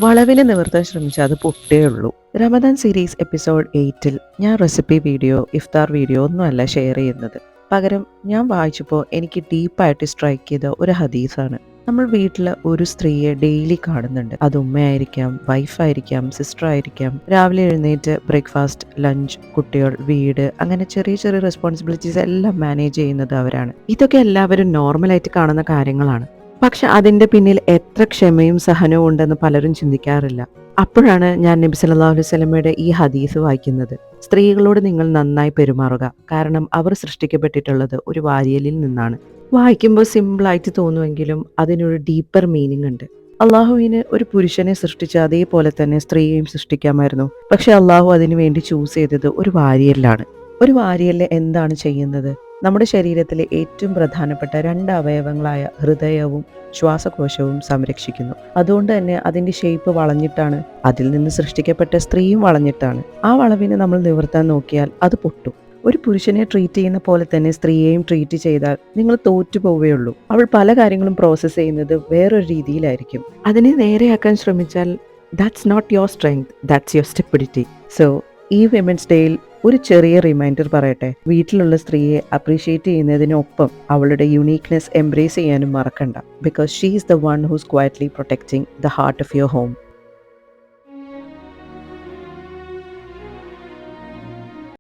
വളവിനെ നിവർത്താൻ ശ്രമിച്ചാൽ അത് പൊട്ടേ ഉള്ളൂ. റമദാൻ സീരീസ് എപ്പിസോഡ് 8-ൽ ഞാൻ റെസിപ്പി വീഡിയോ, ഇഫ്താർ വീഡിയോ ഒന്നുമല്ല ഷെയർ ചെയ്യുന്നത്. പകരം ഞാൻ വായിച്ചപ്പോൾ എനിക്ക് ഡീപ്പായിട്ട് സ്ട്രൈക്ക് ചെയ്ത ഒരു ഹദീസാണ്. നമ്മൾ വീട്ടിൽ ഒരു സ്ത്രീയെ ഡെയിലി കാണുന്നുണ്ട്. അത് ഉമ്മയായിരിക്കാം, വൈഫായിരിക്കാം, സിസ്റ്റർ ആയിരിക്കാം. രാവിലെ എഴുന്നേറ്റ് ബ്രേക്ക്ഫാസ്റ്റ്, ലഞ്ച്, കുട്ടികൾ, വീട്, അങ്ങനെ ചെറിയ ചെറിയ റെസ്പോൺസിബിലിറ്റീസ് എല്ലാം മാനേജ് ചെയ്യുന്നത് അവരാണ്. ഇതൊക്കെ എല്ലാവരും നോർമലായിട്ട് കാണുന്ന കാര്യങ്ങളാണ്. പക്ഷെ അതിന്റെ പിന്നിൽ എത്ര ക്ഷമയും സഹനവും ഉണ്ടെന്ന് പലരും ചിന്തിക്കാറില്ല. അപ്പോഴാണ് ഞാൻ നബി സല്ലല്ലാഹു അലൈഹി വസല്ലമയുടെ ഈ ഹദീസ് വായിക്കുന്നത്. സ്ത്രീകളോട് നിങ്ങൾ നന്നായി പെരുമാറുക, കാരണം അവർ സൃഷ്ടിക്കപ്പെട്ടിട്ടുള്ളത് ഒരു വാരിയലിൽ നിന്നാണ്. വായിക്കുമ്പോൾ സിമ്പിളായിട്ട് തോന്നുമെങ്കിലും അതിനൊരു ഡീപ്പർ മീനിങ് ഉണ്ട്. അള്ളാഹുവിന് ഒരു പുരുഷനെ സൃഷ്ടിച്ച അതേപോലെ തന്നെ സ്ത്രീയെയും സൃഷ്ടിക്കാമായിരുന്നു. പക്ഷെ അള്ളാഹു അതിനു വേണ്ടി ചൂസ് ചെയ്തത് ഒരു വാരിയലിലാണ്. ഒരു വാരിയലിൽ എന്താണ് ചെയ്യുന്നത്? നമ്മുടെ ശരീരത്തിലെ ഏറ്റവും പ്രധാനപ്പെട്ട 2 അവയവങ്ങളായ ഹൃദയവും ശ്വാസകോശവും സംരക്ഷിക്കുന്നു. അതുകൊണ്ട് തന്നെ അതിൻ്റെ ഷേപ്പ് വളഞ്ഞിട്ടാണ്. അതിൽ നിന്ന് സൃഷ്ടിക്കപ്പെട്ട സ്ത്രീയും വളഞ്ഞിട്ടാണ്. ആ വളവിനെ നമ്മൾ നിവർത്താൻ നോക്കിയാൽ അത് പൊട്ടും. ഒരു പുരുഷനെ ട്രീറ്റ് ചെയ്യുന്ന പോലെ തന്നെ സ്ത്രീയെയും ട്രീറ്റ് ചെയ്താൽ നിങ്ങൾ തോറ്റു പോവുകയുള്ളൂ. അവൾ പല കാര്യങ്ങളും പ്രോസസ്സ് ചെയ്യുന്നത് വേറൊരു രീതിയിലായിരിക്കും. അതിനെ നേരെയാക്കാൻ ശ്രമിച്ചാൽ that's not your strength, that's your stupidity. So ഈ വിമൻസ് ഡേയിൽ ഒരു ചെറിയ റിമൈൻഡർ പറയട്ടെ. വീട്ടിലുള്ള സ്ത്രീയെ അപ്രീഷിയേറ്റ് ചെയ്യുന്നതിനൊപ്പം അവളുടെ യുണീക്നെസ് എംബ്രേസ് ചെയ്യാനും മറക്കണ്ട. Because she is the one who's quietly protecting the heart of your home.